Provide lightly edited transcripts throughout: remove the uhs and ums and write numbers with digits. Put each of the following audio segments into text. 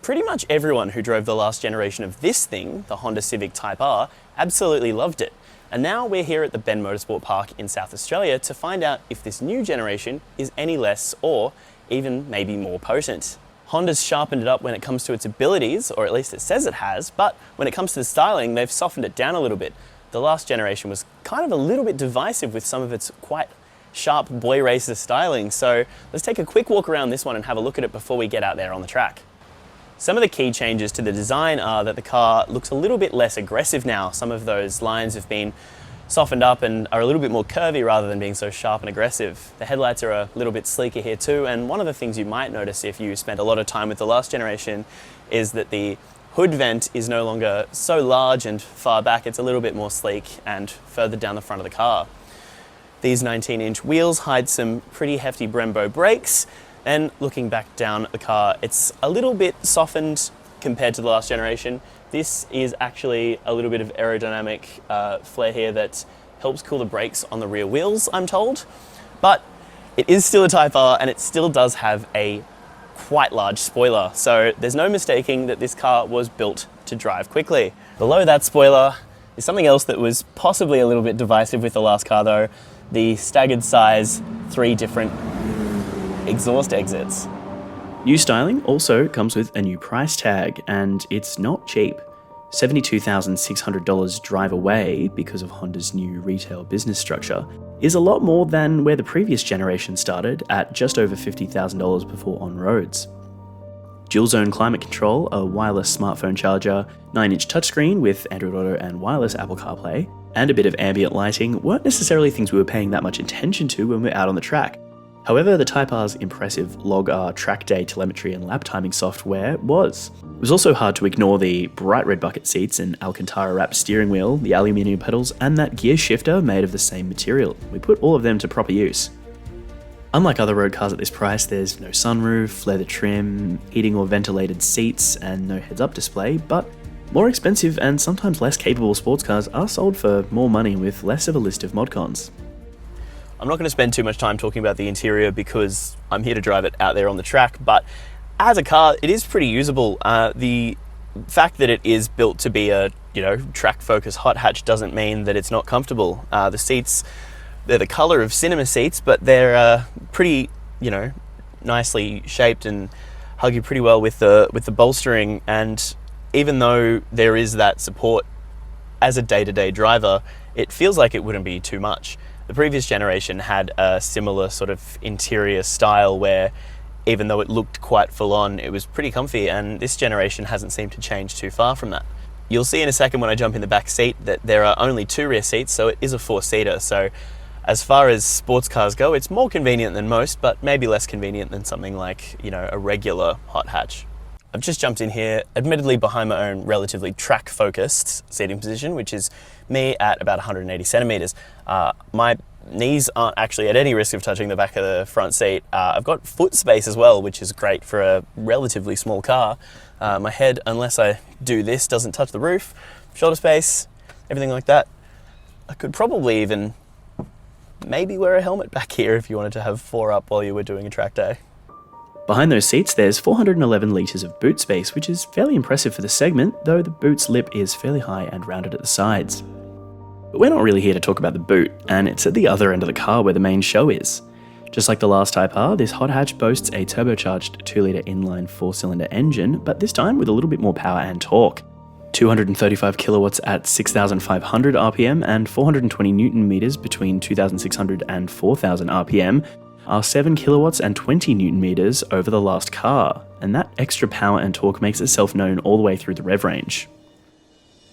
Pretty much everyone who drove the last generation of this thing, the Honda Civic Type R, absolutely loved it. And now we're here at the Bend Motorsport Park in South Australia to find out if this new generation is any less or even maybe more potent. Honda's sharpened it up when it comes to its abilities, or at least it says it has, but when it comes to the styling, they've softened it down a little bit. The last generation was kind of a little bit divisive with some of its quite sharp boy racer styling, so let's take a quick walk around this one and have a look at it before we get out there on the track. Some of the key changes to the design are that the car looks a little bit less aggressive now. Some of those lines have been softened up and are a little bit more curvy rather than being so sharp and aggressive. The headlights are a little bit sleeker here too, and one of the things you might notice if you spent a lot of time with the last generation is that the hood vent is no longer so large and far back. It's a little bit more sleek and further down the front of the car. These 19-inch wheels hide some pretty hefty Brembo brakes. And looking back down at the car, it's a little bit softened compared to the last generation. This is actually a little bit of aerodynamic flair here that helps cool the brakes on the rear wheels, I'm told. But it is still a Type R and it still does have a quite large spoiler. So there's no mistaking that this car was built to drive quickly. Below that spoiler is something else that was possibly a little bit divisive with the last car though, the staggered size 3 different exhaust exits. New styling also comes with a new price tag, and it's not cheap. $72,600 drive away because of Honda's new retail business structure is a lot more than where the previous generation started at just over $50,000 before on roads. Dual zone climate control, a wireless smartphone charger, 9-inch touchscreen with Android Auto and wireless Apple CarPlay, and a bit of ambient lighting weren't necessarily things we were paying that much attention to when we were out on the track. However, the Type R's impressive log-R track day telemetry and lap timing software was. It was also hard to ignore the bright red bucket seats and Alcantara-wrapped steering wheel, the aluminium pedals, and that gear shifter made of the same material. We put all of them to proper use. Unlike other road cars at this price, there's no sunroof, leather trim, heating or ventilated seats, and no heads-up display, but more expensive and sometimes less capable sports cars are sold for more money with less of a list of mod cons. I'm not going to spend too much time talking about the interior because I'm here to drive it out there on the track, but as a car, it is pretty usable. The fact that it is built to be a, track-focused hot hatch doesn't mean that it's not comfortable. The seats, they're the color of cinema seats, but they're pretty, nicely shaped and hug you pretty well with the bolstering. And even though there is that support as a day-to-day driver, it feels like it wouldn't be too much. The previous generation had a similar sort of interior style where even though it looked quite full on, it was pretty comfy, and this generation hasn't seemed to change too far from that. You'll see in a second when I jump in the back seat that there are only 2 rear seats, so it is a 4-seater. So as far as sports cars go, it's more convenient than most, but maybe less convenient than something like, a regular hot hatch. I've just jumped in here, admittedly behind my own relatively track-focused seating position, which is me at about 180 centimeters. My knees aren't actually at any risk of touching the back of the front seat. I've got foot space as well, which is great for a relatively small car. My head, unless I do this, doesn't touch the roof. Shoulder space, everything like that. I could probably even maybe wear a helmet back here if you wanted to have 4 up while you were doing a track day. Behind those seats, there's 411 litres of boot space, which is fairly impressive for the segment, though the boot's lip is fairly high and rounded at the sides. But we're not really here to talk about the boot, and it's at the other end of the car where the main show is. Just like the last Type R, this hot hatch boasts a turbocharged 2-litre inline 4-cylinder engine, but this time with a little bit more power and torque. 235 kilowatts at 6,500 RPM and 420 Newton meters between 2,600 and 4,000 RPM are 7 kilowatts and 20 Newton meters over the last car, and that extra power and torque makes itself known all the way through the rev range.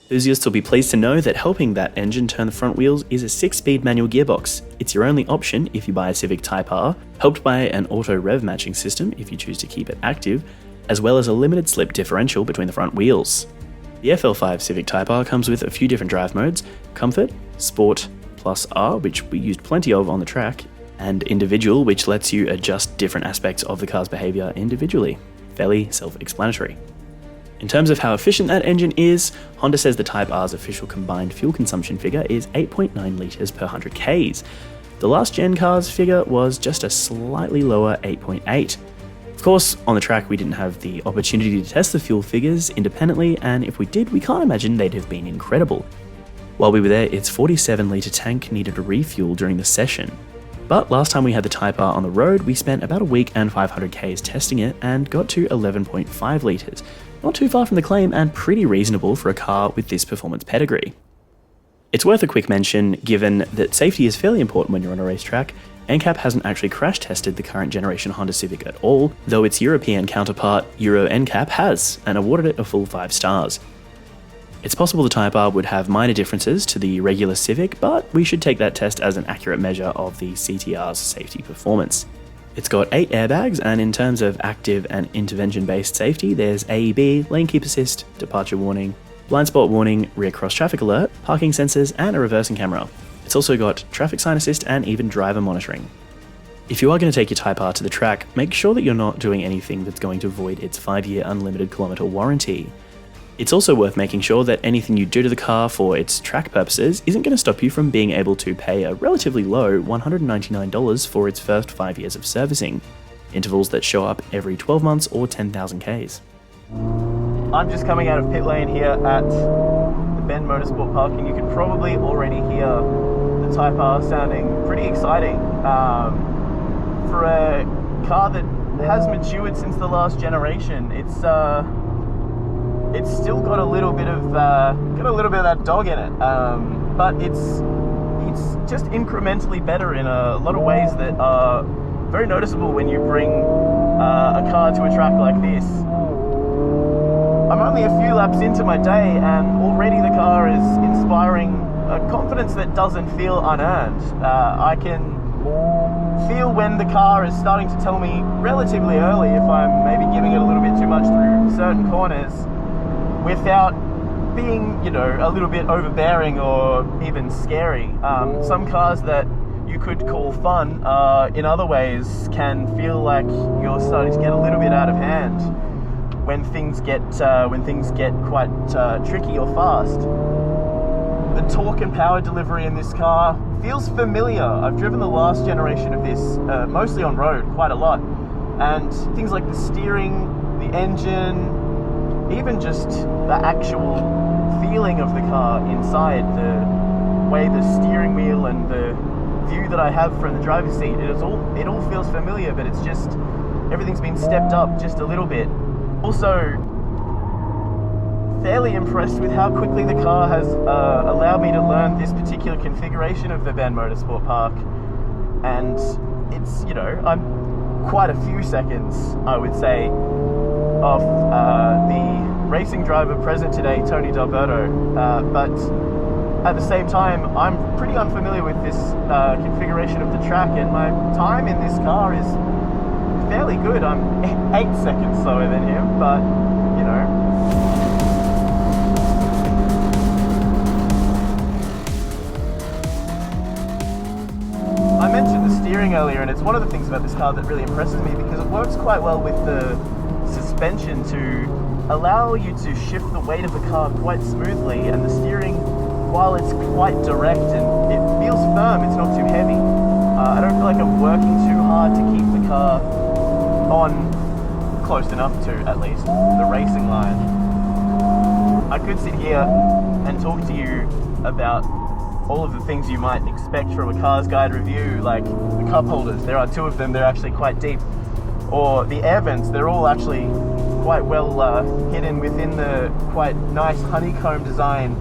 Enthusiasts will be pleased to know that helping that engine turn the front wheels is a 6-speed manual gearbox. It's your only option if you buy a Civic Type R, helped by an auto rev matching system if you choose to keep it active, as well as a limited slip differential between the front wheels. The FL5 Civic Type R comes with a few different drive modes: Comfort, Sport, plus R, which we used plenty of on the track, and Individual, which lets you adjust different aspects of the car's behaviour individually. Fairly self-explanatory. In terms of how efficient that engine is, Honda says the Type R's official combined fuel consumption figure is 8.9 litres per 100 Ks. The last gen car's figure was just a slightly lower 8.8. Of course, on the track we didn't have the opportunity to test the fuel figures independently, and if we did, we can't imagine they'd have been incredible. While we were there, its 47-litre tank needed a refuel during the session. But last time we had the Type R on the road, we spent about a week and 500 Ks testing it and got to 11.5 litres. Not too far from the claim and pretty reasonable for a car with this performance pedigree. It's worth a quick mention, given that safety is fairly important when you're on a racetrack. NCAP hasn't actually crash tested the current generation Honda Civic at all, though its European counterpart, Euro NCAP, has, and awarded it a full 5 stars. It's possible the Type R would have minor differences to the regular Civic, but we should take that test as an accurate measure of the CTR's safety performance. It's got 8 airbags, and in terms of active and intervention-based safety, there's AEB, lane keep assist, departure warning, blind spot warning, rear cross traffic alert, parking sensors, and a reversing camera. It's also got traffic sign assist and even driver monitoring. If you are going to take your Type R to the track, make sure that you're not doing anything that's going to void its 5-year unlimited kilometre warranty. It's also worth making sure that anything you do to the car for its track purposes isn't going to stop you from being able to pay a relatively low $199 for its first 5 years of servicing, intervals that show up every 12 months or 10,000 Ks. I'm just coming out of pit lane here at the Bend Motorsport Park, and you can probably already hear the Type R sounding pretty exciting. For a car that has matured since the last generation, it's still got a little bit of that dog in it, but it's just incrementally better in a lot of ways that are very noticeable when you bring a car to a track like this. I'm only a few laps into my day, and already the car is inspiring a confidence that doesn't feel unearned. I can feel when the car is starting to tell me relatively early if I'm maybe giving it a little bit too much through certain corners, without being, a little bit overbearing or even scary. Some cars that you could call fun, in other ways, can feel like you're starting to get a little bit out of hand when things get quite tricky or fast. The torque and power delivery in this car feels familiar. I've driven the last generation of this, mostly on road, quite a lot, and things like the steering, the engine, even just the actual feeling of the car inside, the way the steering wheel and the view that I have from the driver's seat, it all feels familiar, but it's just, everything's been stepped up just a little bit. Also, fairly impressed with how quickly the car has allowed me to learn this particular configuration of the Bend Motorsport Park, and it's, I'm quite a few seconds, I would say, off the racing driver present today, Tony D'Alberto, but at the same time, I'm pretty unfamiliar with this configuration of the track, and my time in this car is fairly good. I'm 8 seconds slower than him, but, I mentioned the steering earlier, and it's one of the things about this car that really impresses me, because it works quite well with the suspension to allow you to shift the weight of the car quite smoothly, and the steering, while it's quite direct and it feels firm, it's not too heavy. I don't feel like I'm working too hard to keep the car on close enough to, at least, the racing line. I could sit here and talk to you about all of the things you might expect from a CarsGuide review, like the cup holders. There are 2 of them, they're actually quite deep. Or the air vents, they're all actually quite well hidden within the quite nice honeycomb design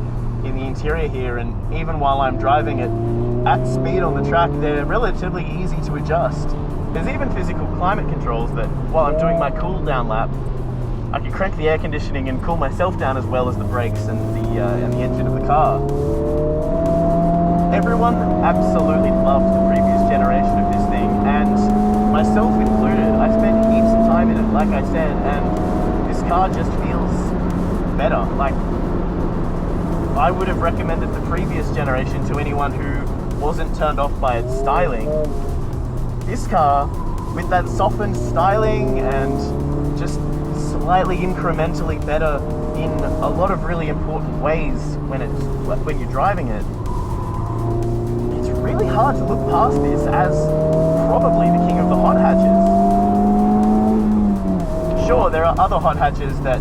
in the interior here, and even while I'm driving it at speed on the track, they're relatively easy to adjust. There's even physical climate controls that, while I'm doing my cool down lap, I can crank the air conditioning and cool myself down, as well as the brakes and the engine of the car. Everyone absolutely loved the previous generation of this thing, and myself included. I spent heaps of time in it, like I said, and this car just feels better. Like, I would have recommended the previous generation to anyone who wasn't turned off by its styling. This car, with that softened styling and just slightly incrementally better in a lot of really important ways when you're driving it, it's really hard to look past this as probably the king of the hot hatches. Sure, there are other hot hatches that,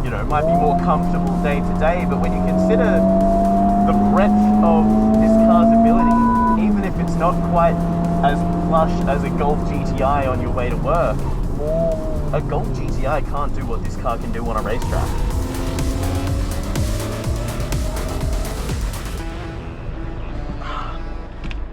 you know, might be more comfortable day to day, but when you consider the breadth of this car's ability, even if it's not quite as plush as a Golf GTI on your way to work, a Golf GTI can't do what this car can do on a racetrack.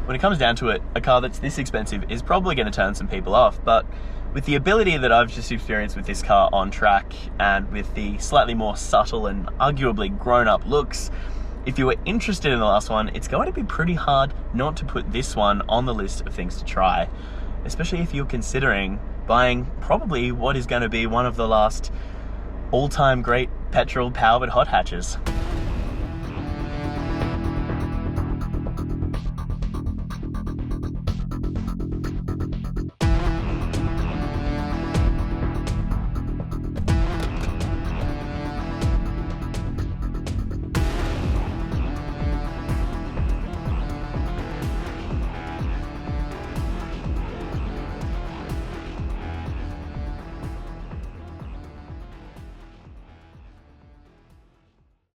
When it comes down to it, a car that's this expensive is probably going to turn some people off, but with the ability that I've just experienced with this car on track, and with the slightly more subtle and arguably grown-up looks, if you were interested in the last one, it's going to be pretty hard not to put this one on the list of things to try, especially if you're considering buying probably what is going to be one of the last all-time great petrol-powered hot hatches.